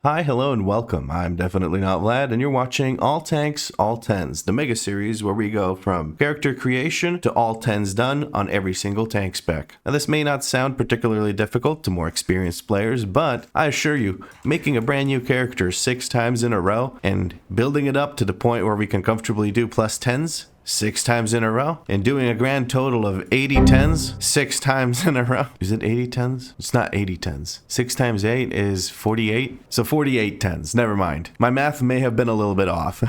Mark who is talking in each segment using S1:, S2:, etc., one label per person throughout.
S1: Hi, hello, and welcome. I'm definitely not Vlad, and you're watching All Tanks, All Tens, the mega series where we go from character creation to all tens done on every single tank spec. Now, this may not sound particularly difficult to more experienced players, but I assure you, making a brand new character 6 times in a row and building it up to the point where we can comfortably do plus 10s 6 times in a row and doing a grand total of 80 tens 6 times in a row. Is it 80 tens? It's not 80 tens. 6 times 8 is 48. So 48 tens. Never mind. My math may have been a little bit off.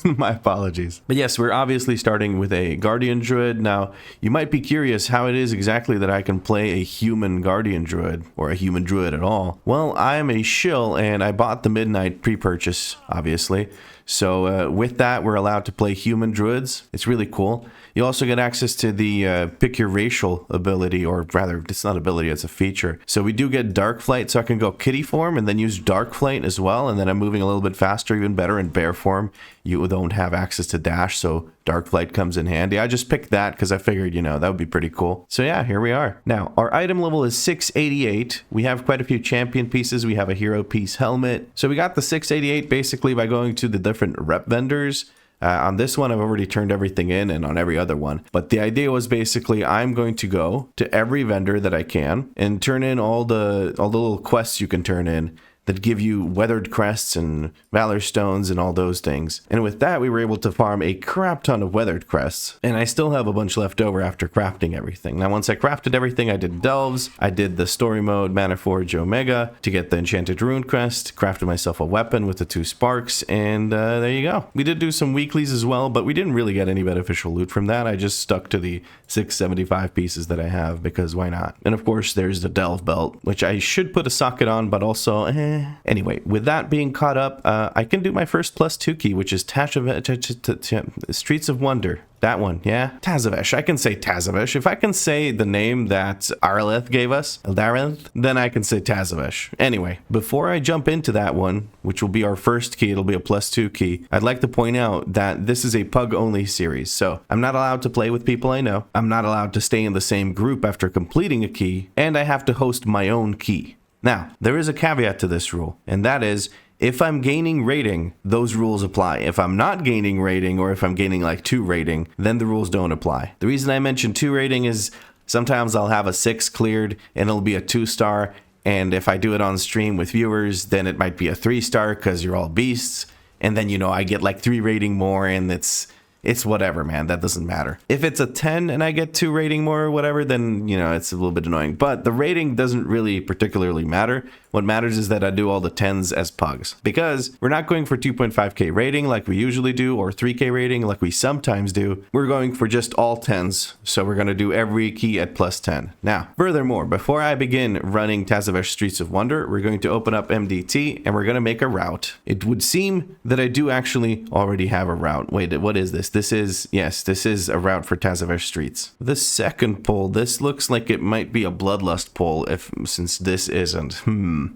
S1: My apologies. But yes, we're obviously starting with a Guardian Druid. Now, you might be curious how it is exactly that I can play a human Guardian Druid or a human Druid at all. Well, I am a shill and I bought the Midnight pre-purchase, obviously. So with that, we're allowed to play human druids. It's really cool. You also get access to the pick your racial ability, or rather, it's not ability, it's a feature. So we do get Dark Flight, so I can go kitty form and then use Dark Flight as well. And then I'm moving a little bit faster, even better in bear form. You don't have access to dash, so Dark Flight comes in handy. I just picked that because I figured, that would be pretty cool. So yeah, here we are. Now, our item level is 688. We have quite a few champion pieces. We have a hero piece helmet. So we got the 688 basically by going to the different rep vendors. On this one, I've already turned everything in, and on every other one. But the idea was basically I'm going to go to every vendor that I can and turn in all the little quests you can turn in that give you weathered crests and valor stones and all those things. And with that, we were able to farm a crap ton of weathered crests. And I still have a bunch left over after crafting everything. Now, once I crafted everything, I did delves. I did the story mode Mana Forge Omega to get the enchanted rune crest, crafted myself a weapon with the 2 sparks, and there you go. We did do some weeklies as well, but we didn't really get any beneficial loot from that. I just stuck to the 675 pieces that I have because why not? And of course, there's the delve belt, which I should put a socket on, but also Anyway, with that being caught up, I can do my first +2 key, which is Streets of Wonder. That one, yeah? Tazavesh. I can say Tazavesh. If I can say the name that Arleth gave us, Eldarinth, then I can say Tazavesh. Anyway, before I jump into that one, which will be our first key, it'll be a +2 key, I'd like to point out that this is a PUG Only series, so I'm not allowed to play with people I know, I'm not allowed to stay in the same group after completing a key, and I have to host my own key. Now, there is a caveat to this rule, and that is, if I'm gaining rating, those rules apply. If I'm not gaining rating, or if I'm gaining like 2 rating, then the rules don't apply. The reason I mention 2 rating is sometimes I'll have a 6 cleared, and it'll be a 2-star, and if I do it on stream with viewers, then it might be a 3-star because you're all beasts, and then, I get like 3 rating more, and it's whatever, man. That doesn't matter. If it's a 10 and I get 2 rating more or whatever, then, it's a little bit annoying. But the rating doesn't really particularly matter. What matters is that I do all the 10s as pugs. Because we're not going for 2.5k rating like we usually do, or 3k rating like we sometimes do. We're going for just all 10s. So we're going to do every key at +10. Now, furthermore, before I begin running Tazavesh Streets of Wonder, we're going to open up MDT and we're going to make a route. It would seem that I do actually already have a route. Wait, what is this? This is a route for Tazavesh Streets. The second pull, this looks like it might be a Bloodlust pull, since this isn't.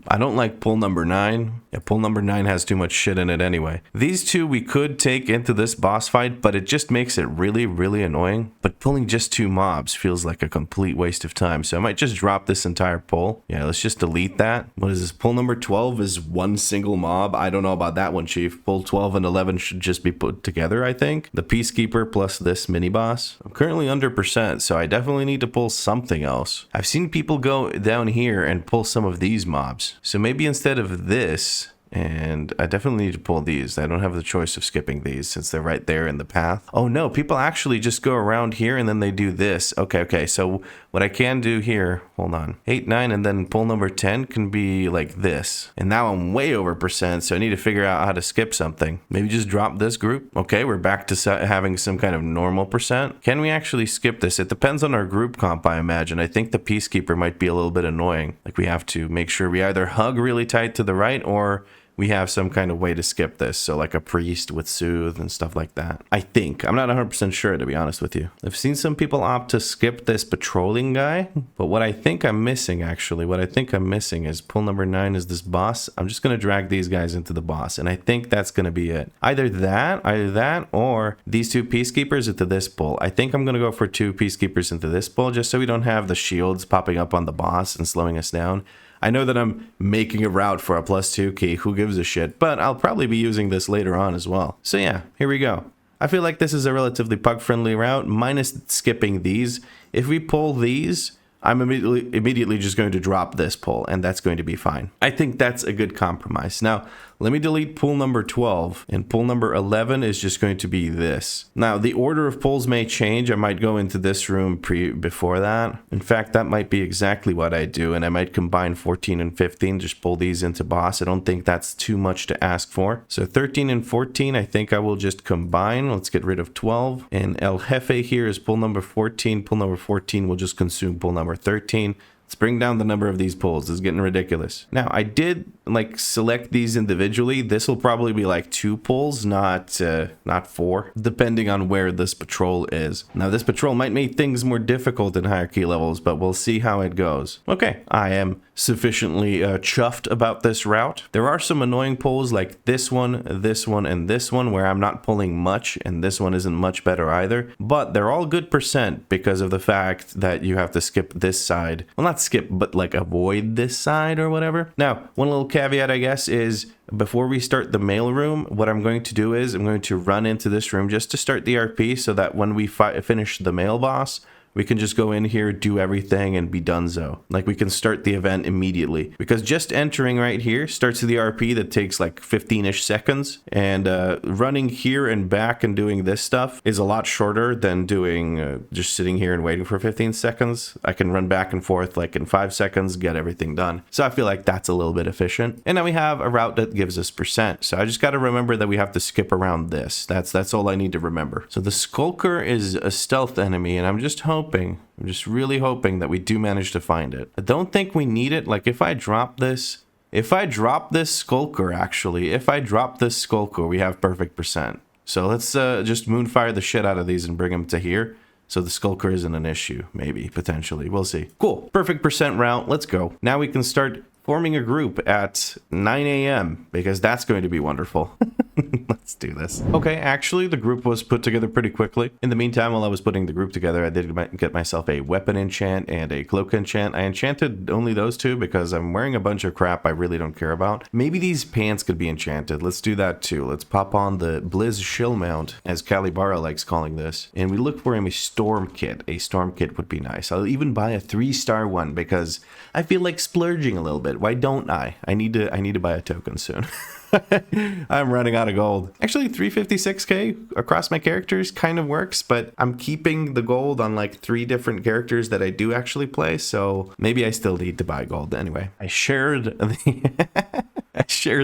S1: I don't like pull number 9. Yeah, pull number 9 has too much shit in it anyway. These 2 we could take into this boss fight, but it just makes it really, really annoying. But pulling just 2 mobs feels like a complete waste of time, so I might just drop this entire pull. Yeah, let's just delete that. What is this? Pull number 12 is 1 single mob. I don't know about that one, Chief. Pull 12 and 11 should just be put together, I think. The Peacekeeper plus this mini boss. I'm currently under %, so I definitely need to pull something else. I've seen people go down here and pull some of these mobs. So maybe instead of this, and I definitely need to pull these. I don't have the choice of skipping these since they're right there in the path. Oh no, people actually just go around here and then they do this. Okay, so what I can do here, hold on, 8, 9, and then pull number 10 can be like this. And now I'm way over %, so I need to figure out how to skip something. Maybe just drop this group. Okay, we're back to having some kind of normal %. Can we actually skip this? It depends on our group comp, I imagine. I think the Peacekeeper might be a little bit annoying. Like we have to make sure we either hug really tight to the right, or we have some kind of way to skip this. So like a priest with soothe and stuff like that. I think. I'm not 100% sure, to be honest with you. I've seen some people opt to skip this patrolling guy, but what I think I'm missing is pull number 9 is this boss. I'm just going to drag these guys into the boss, and I think that's going to be it. Either that, or these 2 peacekeepers into this pull. I think I'm going to go for 2 peacekeepers into this pull, just so we don't have the shields popping up on the boss and slowing us down. I know that I'm making a route for a +2 key. Who gives a shit? But I'll probably be using this later on as well. So yeah, here we go. I feel like this is a relatively pug-friendly route, minus skipping these. If we pull these, I'm immediately just going to drop this pull, and that's going to be fine. I think that's a good compromise. Now, let me delete pull number 12, and pull number 11 is just going to be this. Now, the order of pulls may change. I might go into this room before that. In fact, that might be exactly what I do, and I might combine 14 and 15, just pull these into boss. I don't think that's too much to ask for. So 13 and 14, I think I will just combine. Let's get rid of 12. And El Jefe here is pull number 14. Pull number 14 will just consume pull number 13. Let's bring down the number of these pulls. It's getting ridiculous. Now, I did like select these individually. This will probably be like 2 pulls, not 4, depending on where this patrol is. Now, this patrol might make things more difficult in higher key levels, but we'll see how it goes. Okay, I am sufficiently chuffed about this route. There are some annoying pulls like this one, and this one, where I'm not pulling much, and this one isn't much better either. But they're all good percent because of the fact that you have to skip this side. Well, not skip, but like avoid this side or whatever. Now, one little caveat, I guess, is before we start the mailroom, what I'm going to do is I'm going to run into this room just to start the RP so that when we finish the mail boss, we can just go in here, do everything, and be donezo. Like, we can start the event immediately. Because just entering right here starts the RP that takes like 15-ish seconds. And running here and back and doing this stuff is a lot shorter than doing just sitting here and waiting for 15 seconds. I can run back and forth like in 5 seconds, get everything done. So I feel like that's a little bit efficient. And now we have a route that gives us percent. So I just got to remember that we have to skip around this. That's all I need to remember. So the Skulker is a stealth enemy, and I'm just really hoping that we do manage to find it. I don't think we need it. Like, if I drop this Skulker, actually, we have perfect percent. So let's just moonfire the shit out of these and bring them to here. So the Skulker isn't an issue, maybe, potentially. We'll see. Cool. Perfect percent route. Let's go. Now we can start forming a group at 9 a.m. because that's going to be wonderful. Let's do this. Okay, actually, the group was put together pretty quickly. In the meantime, while I was putting the group together, I did get myself a weapon enchant and a cloak enchant. I enchanted only those 2 because I'm wearing a bunch of crap I really don't care about. Maybe these pants could be enchanted. Let's do that too. Let's pop on the Blizz Shill Mount, as Calibara likes calling this. And we look for him a Storm Kit. A Storm Kit would be nice. I'll even buy a 3-star one because I feel like splurging a little bit. Why don't I? I need to buy a token soon. I'm running out of gold. Actually, 356k across my characters kind of works, but I'm keeping the gold on like 3 different characters that I do actually play, so maybe I still need to buy gold. Anyway, I shared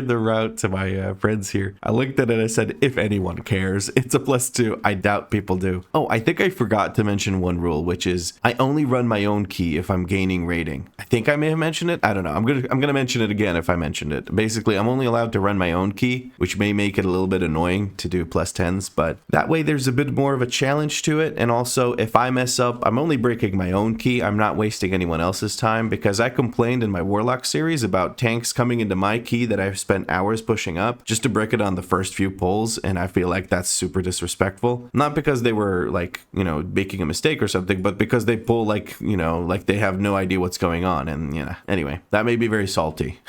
S1: the route to my friends here. I looked at it and I said, if anyone cares, it's a +2. I doubt people do. Oh, I think I forgot to mention one rule, which is I only run my own key if I'm gaining rating. I think I may have mentioned it. I don't know. I'm gonna mention it again if I mentioned it. Basically, I'm only allowed to run my own key, which may make it a little bit annoying to do +10s, but that way there's a bit more of a challenge to it. And also, if I mess up, I'm only breaking my own key. I'm not wasting anyone else's time, because I complained in my Warlock series about tanks coming into my key that I've spent hours pushing up just to break it on the first few pulls, and I feel like that's super disrespectful. Not because they were like, you know, making a mistake or something, but because they pull like, you know, like they have no idea what's going on. And yeah, anyway, that may be very salty.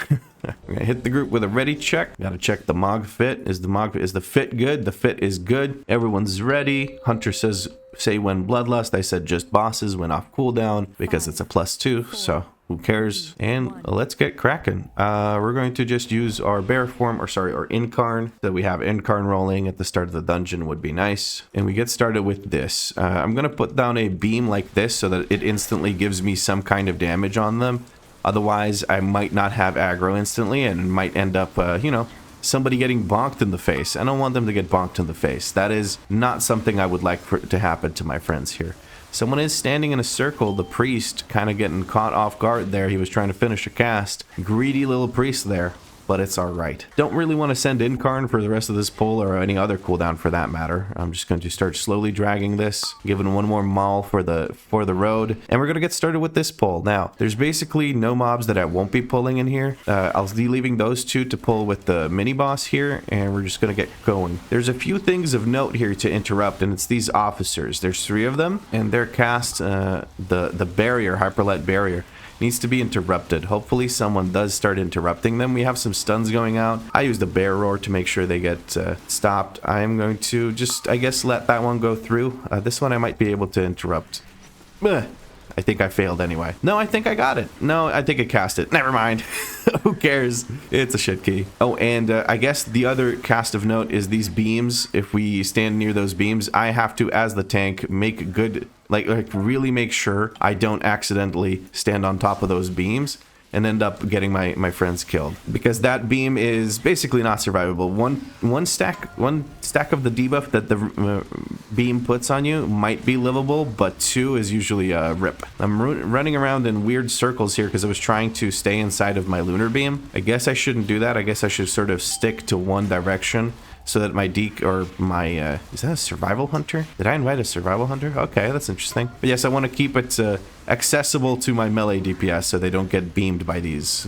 S1: We're gonna hit the group with a ready check. Gotta check the Mog fit. Is the fit good? The fit is good. Everyone's ready. Hunter says, say when bloodlust. I said just bosses went off cooldown because it's a +2. So who cares? And let's get cracking. We're going to just use our bear form, or sorry, our incarn. That we have incarn rolling at the start of the dungeon would be nice. And we get started with this. I'm gonna put down a beam like this so that it instantly gives me some kind of damage on them. Otherwise, I might not have aggro instantly and might end up, you know, somebody getting bonked in the face. I don't want them to get bonked in the face. That is not something I would like to happen to my friends here. Someone is standing in a circle. The priest kind of getting caught off guard there. He was trying to finish a cast. Greedy little priest there. But it's alright. Don't really want to send Incarn for the rest of this pull, or any other cooldown for that matter. I'm just going to start slowly dragging this, giving one more maul for the road, and we're going to get started with this pull. Now, there's basically no mobs that I won't be pulling in here. I'll be leaving those 2 to pull with the mini boss here, and we're just going to get going. There's a few things of note here to interrupt, and it's these officers. There's 3 of them, and they're cast the barrier, Hyperlight barrier. needs to be interrupted. Hopefully someone does start interrupting them. We have some stuns going out. I used a bear roar to make sure they get stopped. I am going to just, I guess, let that one go through. This one I might be able to interrupt. Ugh. I think I failed anyway. No, I think I got it. No, I think I cast it. Never mind. Who cares? It's a shit key. Oh, and I guess the other cast of note is these beams. If we stand near those beams, I have to, as the tank, make good, like really make sure I don't accidentally stand on top of those beams and end up getting my friends killed, because that beam is basically not survivable. One stack of the debuff that the beam puts on you might be livable, but 2 is usually a rip. I'm running around in weird circles here because I was trying to stay inside of my lunar beam. I guess I shouldn't do that. I guess I should sort of stick to one direction, so that my is that a survival hunter? Did I invite a survival hunter? Okay, that's interesting. But yes, I want to keep it accessible to my melee DPS so they don't get beamed by these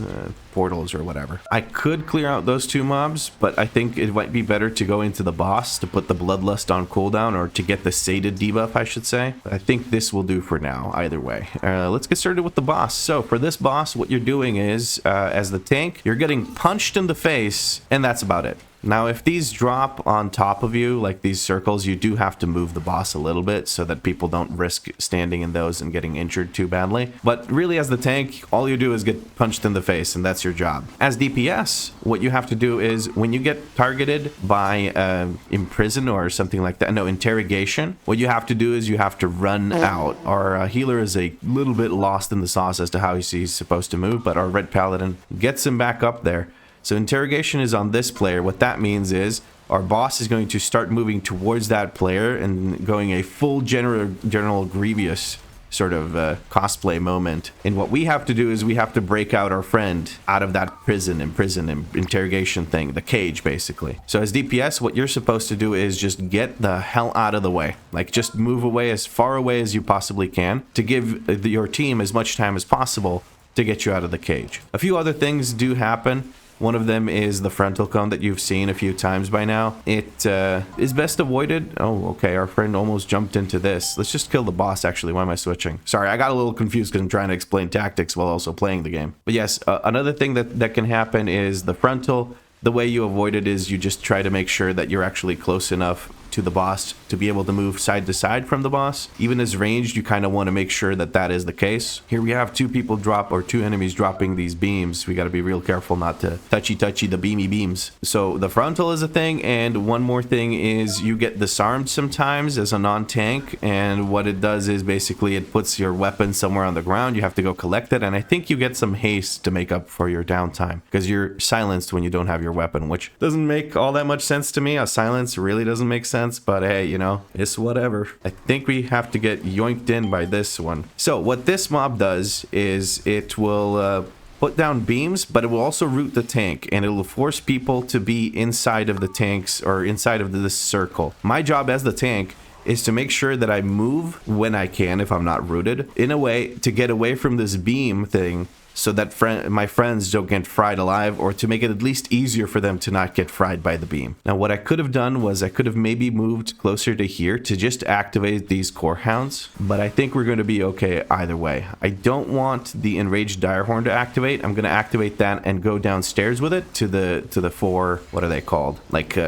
S1: portals or whatever. I could clear out those 2 mobs, but I think it might be better to go into the boss to put the Bloodlust on cooldown, or to get the sated debuff, I should say. But I think this will do for now, either way. Let's get started with the boss. So for this boss, what you're doing is, as the tank, you're getting punched in the face, and that's about it. Now, if these drop on top of you, like these circles, you do have to move the boss a little bit so that people don't risk standing in those and getting injured too badly. But really, as the tank, all you do is get punched in the face, and that's your job. As DPS, what you have to do is, when you get targeted by imprison or something like that, no, interrogation, what you have to do is you have to run out. Our healer is a little bit lost in the sauce as to how he's supposed to move, but our red paladin gets him back up there. So interrogation is on this player. What that means is our boss is going to start moving towards that player and going a full General Grievous sort of cosplay moment. And what we have to do is we have to break out our friend out of that prison interrogation thing, the cage, basically. So as DPS, what you're supposed to do is just get the hell out of the way. Like, just move away, as far away as you possibly can, to give your team as much time as possible to get you out of the cage. A few other things do happen. One of them is the frontal cone that you've seen a few times by now. It is best avoided. Oh, okay, our friend almost jumped into this. Let's just kill the boss, actually. Why am I switching? Sorry, I got a little confused because I'm trying to explain tactics while also playing the game. But yes, another thing that can happen is the frontal. The way you avoid it is you just try to make sure that you're actually close enough to the boss to be able to move side to side from the boss. Even as ranged, you kind of want to make sure that that is the case. Here we have 2 people drop, or 2 enemies dropping these beams. We got to be real careful not to touchy the beamy beams. So the frontal is a thing, and one more thing is you get disarmed sometimes as a non-tank, and what it does is basically it puts your weapon somewhere on the ground. You have to go collect it, and I think you get some haste to make up for your downtime, because you're silenced when you don't have your weapon, which doesn't make all that much sense to me. A silence really doesn't make sense. But hey, you know, it's whatever. I think we have to get yoinked in by this one. So what this mob does is it will put down beams, but it will also root the tank, and it will force people to be inside of the tanks, or inside of this circle. My job as the tank is to make sure that I move when I can, if I'm not rooted, in a way to get away from this beam thing, so that my friends don't get fried alive, or to make it at least easier for them to not get fried by the beam. Now, what I could have done was I could have maybe moved closer to here to just activate these core hounds, but I think we're going to be okay either way. I don't want the enraged direhorn to activate. I'm going to activate that and go downstairs with it to the 4, what are they called? Like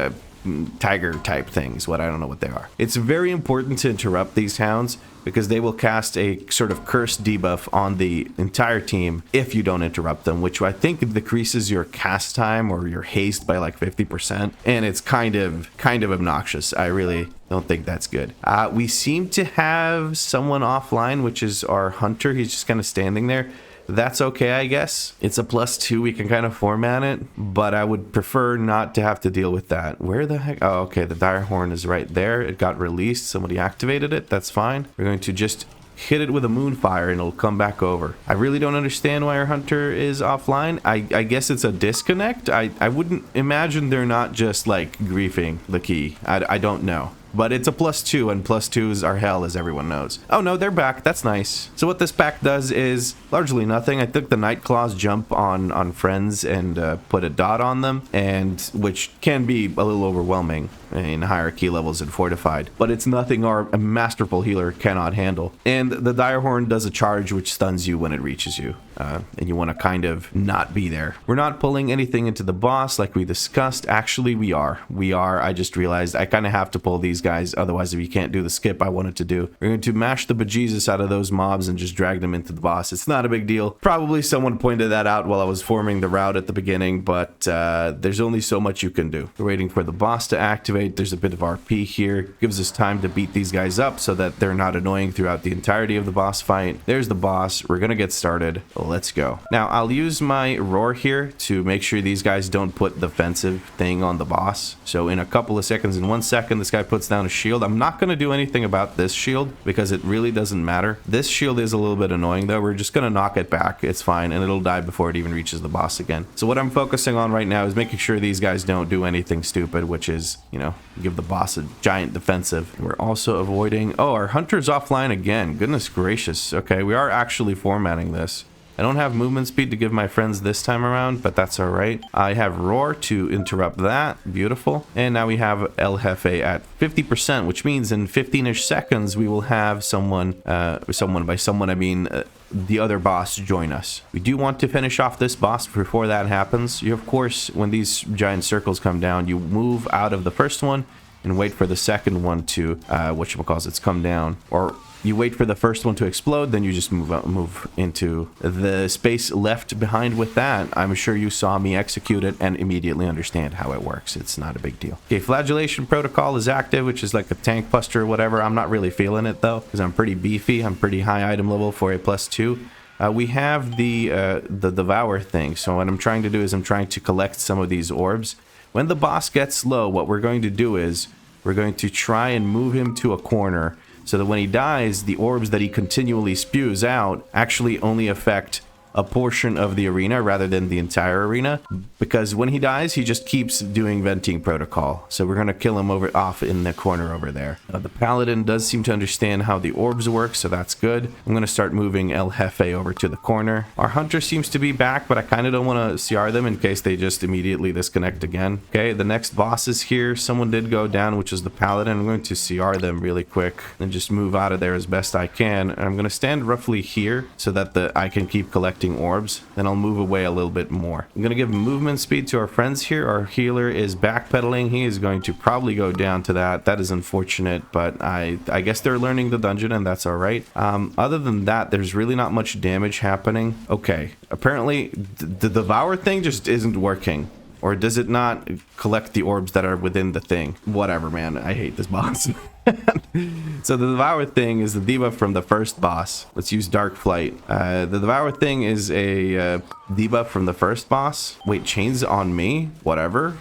S1: tiger type things. I don't know what they are. It's very important to interrupt these hounds, because they will cast a sort of curse debuff on the entire team if you don't interrupt them, which I think decreases your cast time or your haste by like 50%, and it's kind of obnoxious. I really don't think that's good. We seem to have someone offline, which is our hunter. He's just kind of standing there. That's okay, I guess. It's a +2. We can kind of format it, but I would prefer not to have to deal with that. Where the heck? Oh, okay. The direhorn is right there. It got released. Somebody activated it. That's fine. We're going to just hit it with a moonfire and it'll come back over. I really don't understand why our hunter is offline. I guess it's a disconnect. I wouldn't imagine they're not just like griefing the key. I don't know. But it's a +2, and +2s are hell, as everyone knows. Oh no, they're back. That's nice. So what this pack does is largely nothing. I took the Nightclaw's jump on friends and put a dot on them, and which can be a little overwhelming in higher key levels and fortified, but it's nothing our masterful healer cannot handle. And the Direhorn does a charge which stuns you when it reaches you. and you want to kind of not be there. We're not pulling anything into the boss like we discussed. Actually, we are. I just realized I kind of have to pull these guys. Otherwise, if you can't do the skip I wanted to do, we're going to mash the bejesus out of those mobs and just drag them into the boss. It's not a big deal. Probably someone pointed that out while I was forming the route at the beginning, but there's only so much you can do. We're waiting for the boss to activate. There's a bit of RP here. Gives us time to beat these guys up so that they're not annoying throughout the entirety of the boss fight. There's the boss. We're going to get started. Let's go. Now, I'll use my roar here to make sure these guys don't put the defensive thing on the boss. So in a couple of seconds, in 1 second, this guy puts down a shield. I'm not going to do anything about this shield because it really doesn't matter. This shield is a little bit annoying though. We're just going to knock it back. It's fine, and it'll die before it even reaches the boss again. So what I'm focusing on right now is making sure these guys don't do anything stupid, which is, you know, give the boss a giant defensive. We're also avoiding... Oh, our hunter's offline again. Goodness gracious. Okay, we are actually formatting this. I don't have movement speed to give my friends this time around, but that's all right. I have Roar to interrupt that. Beautiful. And now we have El Jefe at 50%, which means in 15-ish seconds, we will have someone, by someone, I mean the other boss, join us. We do want to finish off this boss before that happens. You, of course, when these giant circles come down, you move out of the first one and wait for the second one to, whatchamacallits, come down. Or... you wait for the first one to explode, then you just move into the space left behind with that. I'm sure you saw me execute it and immediately understand how it works. It's not a big deal. Okay, flagellation protocol is active, which is like a tank buster or whatever. I'm not really feeling it though, because I'm pretty beefy. I'm pretty high item level for a +2. We have the devour thing. So what I'm trying to do is I'm trying to collect some of these orbs. When the boss gets low, what we're going to do is we're going to try and move him to a corner, so that when he dies, the orbs that he continually spews out actually only affect a portion of the arena rather than the entire arena, because when he dies, he just keeps doing venting protocol. So we're going to kill him off in the corner over there. The paladin does seem to understand how the orbs work, so that's good. I'm going to start moving El Jefe over to the corner. Our hunter seems to be back, but I kind of don't want to CR them in case they just immediately disconnect again. Okay, the next boss is here. Someone did go down, which is the paladin. I'm going to CR them really quick and just move out of there as best I can. And I'm going to stand roughly here so that I can keep collecting orbs. Then I'll move away a little bit more. I'm going to give movement speed to our friends here. Our healer is backpedaling. He is going to probably go down to that. That is unfortunate, but I guess they're learning the dungeon and that's all right. Other than that, there's really not much damage happening. Okay, apparently the devour thing just isn't working. Or does it not collect the orbs that are within the thing? Whatever, man. I hate this boss. So the Devour thing is the debuff from the first boss. Let's use Dark Flight. The Devour thing is a debuff from the first boss. Wait, chains on me? Whatever.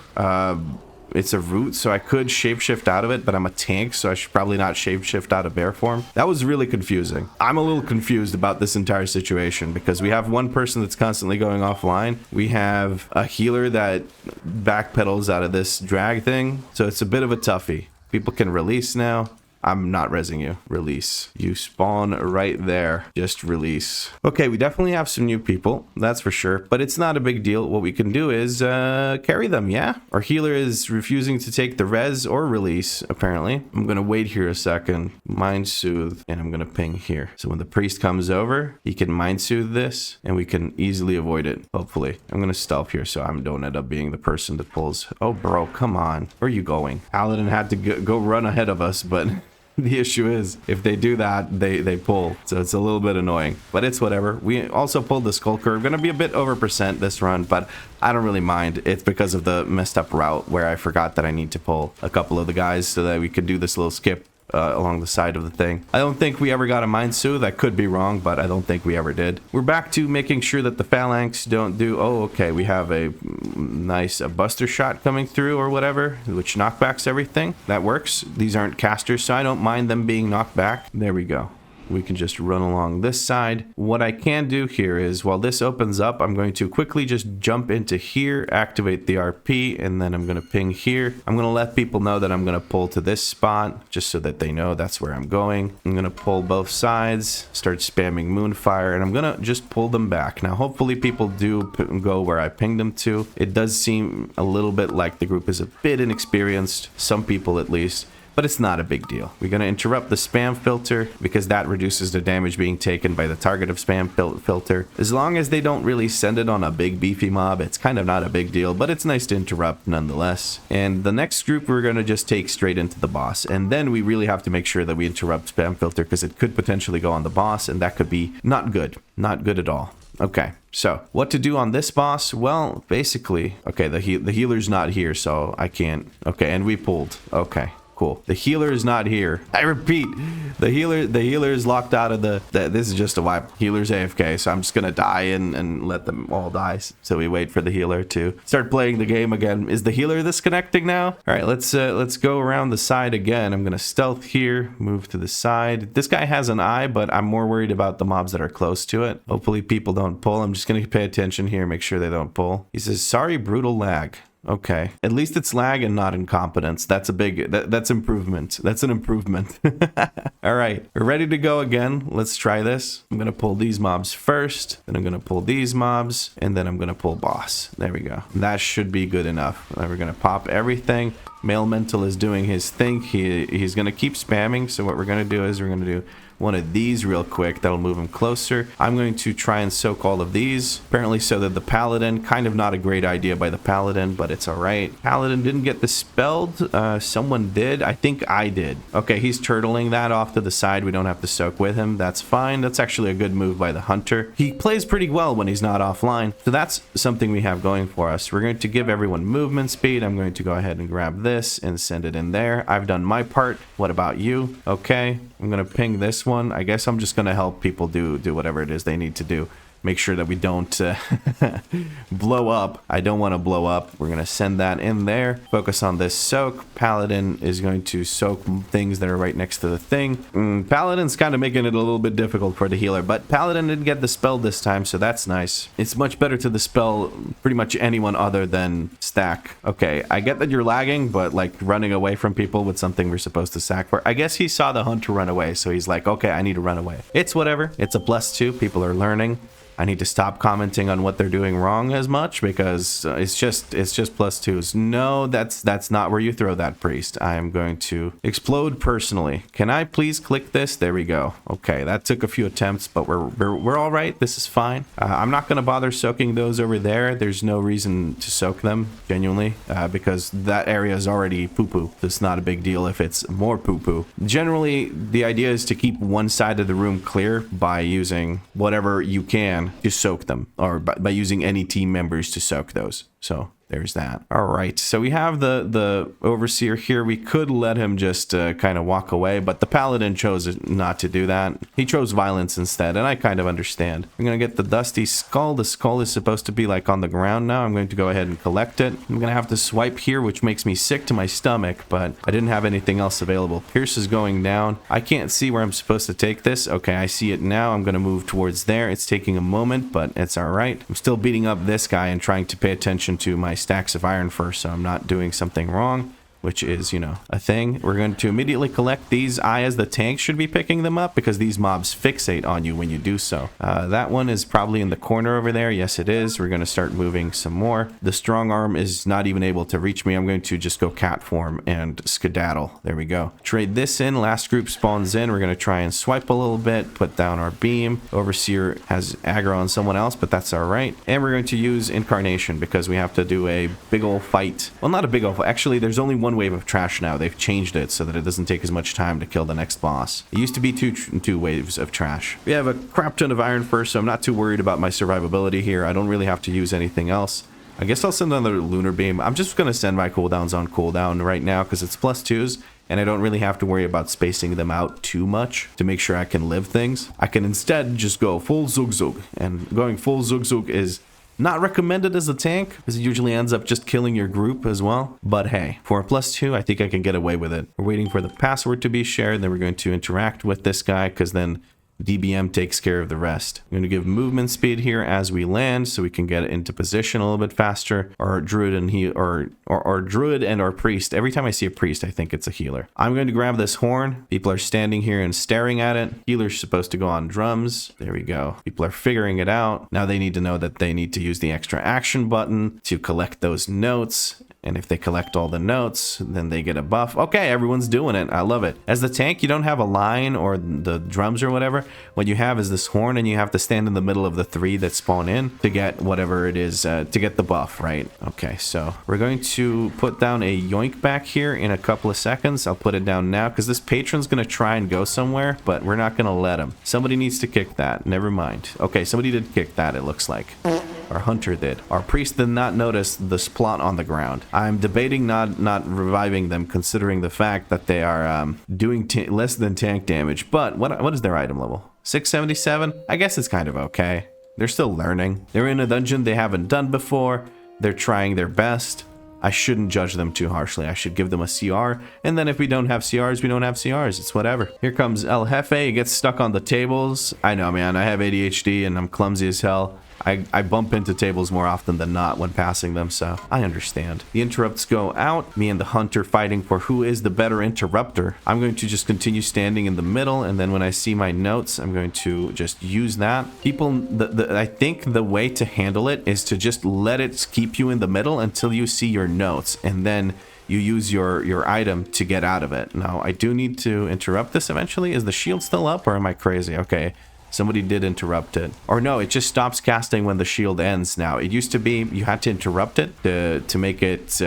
S1: It's a root, so I could shapeshift out of it, but I'm a tank, so I should probably not shapeshift out of bear form. That was really confusing. I'm a little confused about this entire situation because we have one person that's constantly going offline. We have a healer that backpedals out of this drag thing, so it's a bit of a toughie. People can release now. I'm not rezzing you. Release. You spawn right there. Just release. Okay, we definitely have some new people. That's for sure. But it's not a big deal. What we can do is carry them, yeah? Our healer is refusing to take the res or release, apparently. I'm going to wait here a second. Mind Soothe. And I'm going to ping here. So when the priest comes over, he can Mind Soothe this. And we can easily avoid it, hopefully. I'm going to stealth here so I don't end up being the person that pulls. Oh, bro, come on. Where are you going? Paladin had to go run ahead of us, but... the issue is, if they do that, they pull. So it's a little bit annoying, but it's whatever. We also pulled the Skulker. We're going to be a bit over % this run, but I don't really mind. It's because of the messed up route where I forgot that I need to pull a couple of the guys so that we could do this little skip along the side of the thing. I don't think we ever got a Mind Soothe. I could be wrong, but I don't think we ever did. We're back to making sure that the phalanx don't do... Oh, okay. We have a nice buster shot coming through or whatever, which knockbacks everything. That works. These aren't casters, so I don't mind them being knocked back. There we go. We can just run along this side. What I can do here is, while this opens up, I'm going to quickly just jump into here, activate the RP, and then I'm going to ping here. I'm going to let people know that I'm going to pull to this spot, just so that they know that's where I'm going. I'm going to pull both sides, start spamming Moonfire, and I'm going to just pull them back. Now, hopefully people do go where I pinged them to. It does seem a little bit like the group is a bit inexperienced, some people at least. but it's not a big deal. We're going to interrupt the spam filter because that reduces the damage being taken by the target of spam filter. As long as they don't really send it on a big beefy mob, it's kind of not a big deal, but it's nice to interrupt nonetheless. And the next group we're going to just take straight into the boss, and then we really have to make sure that we interrupt spam filter because it could potentially go on the boss, and that could be not good at all. Okay, so what to do on this boss? Well, basically, okay, the healer's not here, so I can't. Okay, and we pulled. Okay, cool. The healer is not here. I repeat, the healer is locked out of this is just a wipe. Healer's AFK, so I'm just gonna die and let them all die. So we wait for the healer to start playing the game again. Is the healer disconnecting now? All right, let's go around the side again. I'm gonna stealth here, move to the side. This guy has an eye, but I'm more worried about the mobs that are close to it. Hopefully people don't pull. I'm just gonna pay attention here, make sure they don't pull. He says, sorry, brutal lag. Okay, at least it's lag and not incompetence. That's a big, that's improvement. That's an improvement. All right, we're ready to go again. Let's try this. I'm gonna pull these mobs first, then I'm gonna pull these mobs, and then I'm gonna pull boss. There we go. That should be good enough. Then we're gonna pop everything. Male Mental is doing his thing. He's gonna keep spamming. So what we're gonna do is we're gonna do one of these real quick. That'll move him closer. I'm going to try and soak all of these, apparently so that the paladin, kind of not a great idea by the paladin, but it's all right. Paladin didn't get dispelled. Someone did. I think I did. Okay, he's turtling that off to the side. We don't have to soak with him. That's fine. That's actually a good move by the hunter. He plays pretty well when he's not offline, so that's something we have going for us. We're going to give everyone movement speed. I'm going to go ahead and grab this and send it in there. I've done my part. What about you? Okay, I'm going to ping this one. I guess I'm just going to help people do whatever it is they need to do. Make sure that we don't blow up. I don't want to blow up. We're going to send that in there. Focus on this soak. Paladin is going to soak things that are right next to the thing. Paladin's kind of making it a little bit difficult for the healer, but Paladin didn't get dispelled this time, so that's nice. It's much better to dispel pretty much anyone other than stack. Okay, I get that you're lagging, but like running away from people with something we're supposed to sack for. I guess he saw the hunter run away, so he's like, okay, I need to run away. It's whatever. It's a +2. People are learning. I need to stop commenting on what they're doing wrong as much because it's just +2s. No, that's not where you throw that, priest. I am going to explode personally. Can I please click this? There we go. Okay, that took a few attempts, but we're all right. This is fine. I'm not going to bother soaking those over there. There's no reason to soak them, genuinely, because that area is already poo-poo. It's not a big deal if it's more poo-poo. Generally, the idea is to keep one side of the room clear by using whatever you can to soak them, or by using any team members to soak those. So there's that. All right, so we have the overseer here. We could let him just kind of walk away, but the paladin chose not to do that. He chose violence instead, and I kind of understand. I'm gonna get the dusty skull. The skull is supposed to be like on the ground now. I'm going to go ahead and collect it. I'm gonna have to swipe here, which makes me sick to my stomach, but I didn't have anything else available. Pierce is going down. I can't see where I'm supposed to take this. Okay, I see it now. I'm gonna move towards there. It's taking a moment, but it's all right. I'm still beating up this guy and trying to pay attention to my stacks of iron first, so I'm not doing something wrong, which is, you know, a thing. We're going to immediately collect these. I, as the tank, should be picking them up because these mobs fixate on you when you do so. That one is probably in the corner over there. Yes, it is. We're going to start moving some more. The strong arm is not even able to reach me. I'm going to just go cat form and skedaddle. There we go. Trade this in. Last group spawns in. We're going to try and swipe a little bit, put down our beam. Overseer has aggro on someone else, but that's all right. And we're going to use incarnation because we have to do a big old fight. Well, not a big old fight. Actually, there's only one wave of trash now. They've changed it so that it doesn't take as much time to kill the next boss. It used to be two waves of trash. We have a crap ton of iron first, so I'm not too worried about my survivability here. I don't really have to use anything else. I guess I'll send another lunar beam. I'm just going to send my cooldowns on cooldown right now because it's +2s, and I don't really have to worry about spacing them out too much to make sure I can live things. I can instead just go full Zug Zug, and going full Zug Zug is not recommended as a tank, because it usually ends up just killing your group as well. But hey, for a +2, I think I can get away with it. We're waiting for the password to be shared, then we're going to interact with this guy, because then DBM takes care of the rest. I'm going to give movement speed here as we land so we can get into position a little bit faster. Our druid and druid and our priest. Every time I see a priest, I think it's a healer. I'm going to grab this horn. People are standing here and staring at it. Healer's supposed to go on drums. There we go. People are figuring it out. Now they need to know that they need to use the extra action button to collect those notes. And if they collect all the notes, then they get a buff. Okay, everyone's doing it. I love it. As the tank, you don't have a line or the drums or whatever. What you have is this horn, and you have to stand in the middle of the 3 that spawn in to get whatever it is, to get the buff, right? Okay, so we're going to put down a yoink back here in a couple of seconds. I'll put it down now because this patron's going to try and go somewhere, but we're not going to let him. Somebody needs to kick that. Never mind. Okay, somebody did kick that, it looks like. Our hunter did. Our priest did not notice the splot on the ground. I'm debating not reviving them, considering the fact that they are doing less than tank damage. But what is their item level? 677? I guess it's kind of okay. They're still learning. They're in a dungeon they haven't done before. They're trying their best. I shouldn't judge them too harshly. I should give them a CR. And then if we don't have CRs, we don't have CRs. It's whatever. Here comes El Jefe. He gets stuck on the tables. I know, man. I have ADHD and I'm clumsy as hell. I bump into tables more often than not when passing them, so I understand. The interrupts go out. Me and the hunter fighting for who is the better interrupter. I'm going to just continue standing in the middle, and then when I see my notes, I'm going to just use that. People, I think the way to handle it is to just let it keep you in the middle until you see your notes, and then you use your item to get out of it. Now, I do need to interrupt this eventually. Is the shield still up, or am I crazy? Okay. Somebody did interrupt it. Or no, it just stops casting when the shield ends now. It used to be you had to interrupt it to make it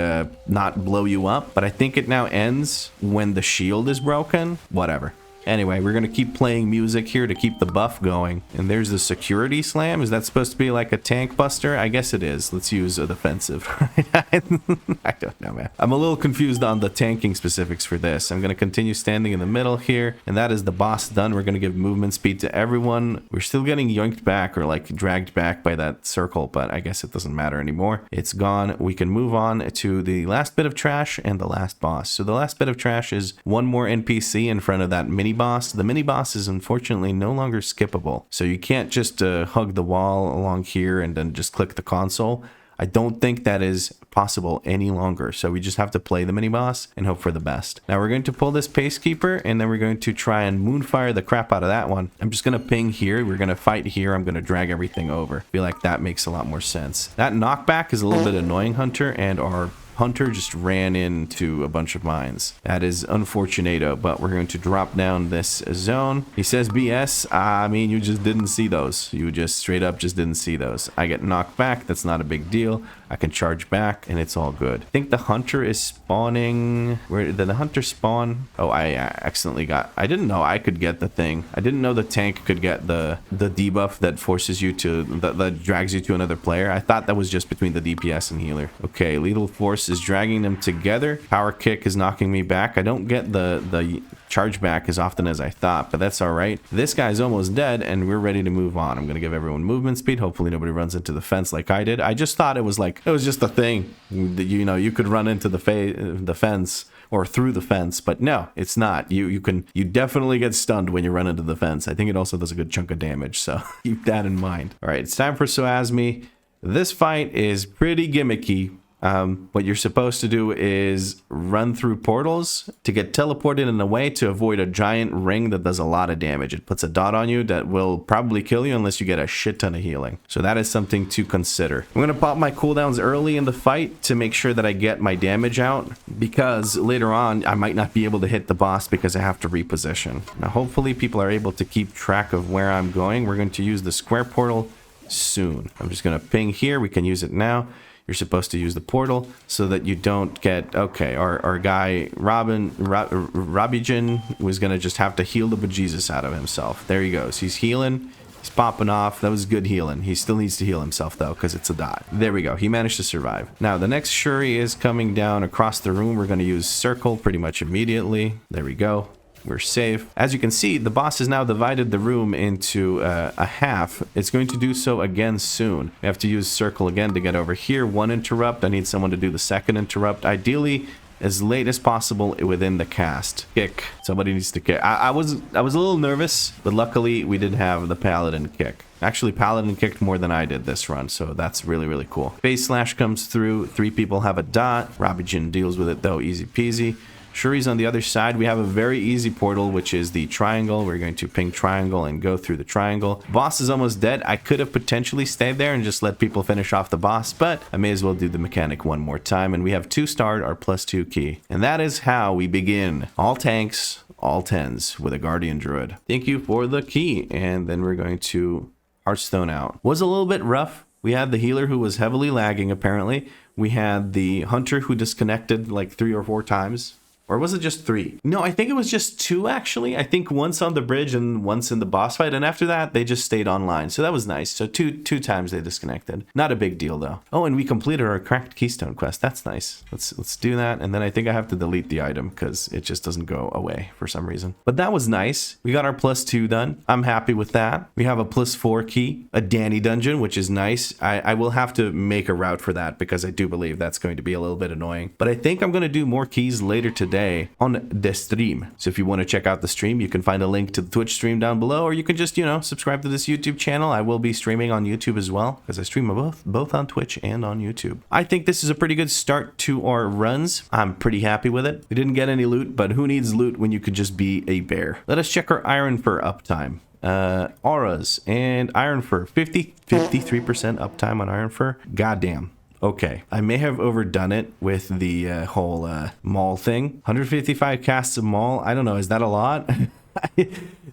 S1: not blow you up. But I think it now ends when the shield is broken. Whatever. Anyway, we're going to keep playing music here to keep the buff going. And there's the security slam. Is that supposed to be like a tank buster? I guess it is. Let's use a defensive. I don't know, man. I'm a little confused on the tanking specifics for this. I'm going to continue standing in the middle here. And that is the boss done. We're going to give movement speed to everyone. We're still getting yoinked back or like dragged back by that circle, but I guess it doesn't matter anymore. It's gone. We can move on to the last bit of trash and the last boss. So the last bit of trash is one more NPC in front of that mini boss. The mini boss is unfortunately no longer skippable, so you can't just hug the wall along here and then just click the console. I don't think that is possible any longer, so we just have to play the mini boss and hope for the best. Now we're going to pull this Pacekeeper, and then we're going to try and moonfire the crap out of that one. I'm just going to ping here. We're going to fight here. I'm going to drag everything over. I feel like that makes a lot more sense. That knockback is a little bit annoying, Hunter, and our hunter just ran into a bunch of mines. That is unfortunato, but we're going to drop down this zone. He says BS. I mean, you just didn't see those. You just straight up just didn't see those. I get knocked back. That's not a big deal. I can charge back and it's all good. I think the hunter is spawning. Where did the hunter spawn? Oh, I accidentally got... I didn't know I could get the thing. I didn't know the tank could get the debuff that forces you to... that drags you to another player. I thought that was just between the DPS and healer. Okay, lethal force is dragging them together. Power kick is knocking me back. I don't get the charge back as often as I thought, but that's all right. This guy's almost dead and we're ready to move on. I'm gonna give everyone movement speed. Hopefully nobody runs into the fence like I did. I just thought it was just a thing that, you know, you could run into the fence or through the fence, but no, it's not. You definitely get stunned when you run into the fence. I think it also does a good chunk of damage, so keep that in mind. All right, it's time for Soasmi. This fight is pretty gimmicky. What you're supposed to do is run through portals to get teleported in a way to avoid a giant ring that does a lot of damage. It puts a dot on you that will probably kill you unless you get a shit ton of healing. So that is something to consider. I'm going to pop my cooldowns early in the fight to make sure that I get my damage out, because later on I might not be able to hit the boss because I have to reposition. Now hopefully people are able to keep track of where I'm going. We're going to use the square portal soon. I'm just going to ping here. We can use it now. You're supposed to use the portal so that you don't get... Okay, our guy, Robijin, was going to just have to heal the bejesus out of himself. There he goes. He's healing. He's popping off. That was good healing. He still needs to heal himself, though, because it's a dot. There we go. He managed to survive. Now, the next Shuri is coming down across the room. We're going to use Circle pretty much immediately. There we go. We're safe. As you can see, the boss has now divided the room into a half. It's going to do so again soon. We have to use Circle again to get over here. One interrupt. I need someone to do the second interrupt. Ideally, as late as possible within the cast. Kick. Somebody needs to kick. I was a little nervous, but luckily we did have the Paladin kick. Actually, Paladin kicked more than I did this run, so that's really, really cool. Phase Slash comes through. 3 people have a dot. Robijin deals with it, though. Easy peasy. Shuri's on the other side. We have a very easy portal, which is the triangle. We're going to ping triangle and go through the triangle. Boss is almost dead. I could have potentially stayed there and just let people finish off the boss, but I may as well do the mechanic one more time. And we have 2-starred our +2 key. And that is how we begin. All tanks, all 10s with a Guardian Druid. Thank you for the key. And then we're going to Hearthstone out. Was a little bit rough. We had the healer who was heavily lagging, apparently. We had the hunter who disconnected like 3 or 4 times. Or was it just 3? No, I think it was just 2, actually. I think once on the bridge and once in the boss fight. And after that, they just stayed online. So that was nice. So two times they disconnected. Not a big deal, though. Oh, and we completed our cracked keystone quest. That's nice. Let's do that. And then I think I have to delete the item because it just doesn't go away for some reason. But that was nice. We got our +2 done. I'm happy with that. We have a +4 key, a Danny dungeon, which is nice. I will have to make a route for that because I do believe that's going to be a little bit annoying. But I think I'm going to do more keys later today on the stream. So if you want to check out the stream, you can find a link to the Twitch stream down below, or you can just, subscribe to this YouTube channel. I will be streaming on YouTube as well, because I stream both on Twitch and on YouTube. I think this is a pretty good start to our runs. I'm pretty happy with it. We didn't get any loot, but who needs loot when you could just be a bear? Let us check our Iron Fur uptime. Auras and Iron Fur, 53% uptime on Iron Fur. Goddamn. Okay, I may have overdone it with the whole maul thing. 155 casts of maul. I don't know. Is that a lot?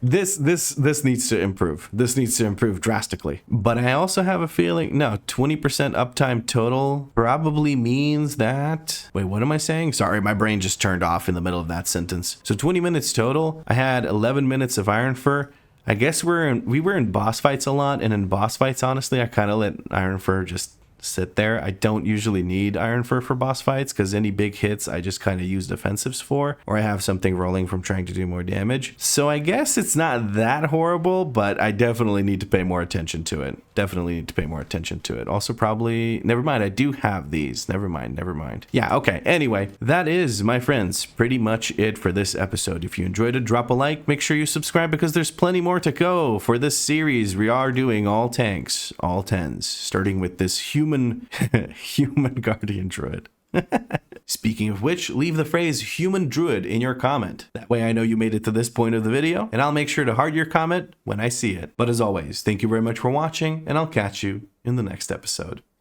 S1: This needs to improve. This needs to improve drastically. But I also have a feeling, no, 20% uptime total probably means that, wait, what am I saying? Sorry, my brain just turned off in the middle of that sentence. So 20 minutes total. I had 11 minutes of Iron Fur. I guess we were in boss fights a lot, and in boss fights, honestly, I kind of let Iron Fur just sit there. I don't usually need Iron Fur for boss fights because any big hits I just kind of use defensives for, or I have something rolling from trying to do more damage. So I guess it's not that horrible, but I definitely need to pay more attention to it. Definitely need to pay more attention to it. Also probably, never mind, I do have these. Never mind. Yeah, okay. Anyway, that is, my friends, pretty much it for this episode. If you enjoyed it, drop a like. Make sure you subscribe because there's plenty more to go for this series. We are doing all tanks, all 10s, starting with this human Guardian Druid. Speaking of which, leave the phrase human druid in your comment. That way I know you made it to this point of the video, and I'll make sure to heart your comment when I see it. But as always, thank you very much for watching, and I'll catch you in the next episode.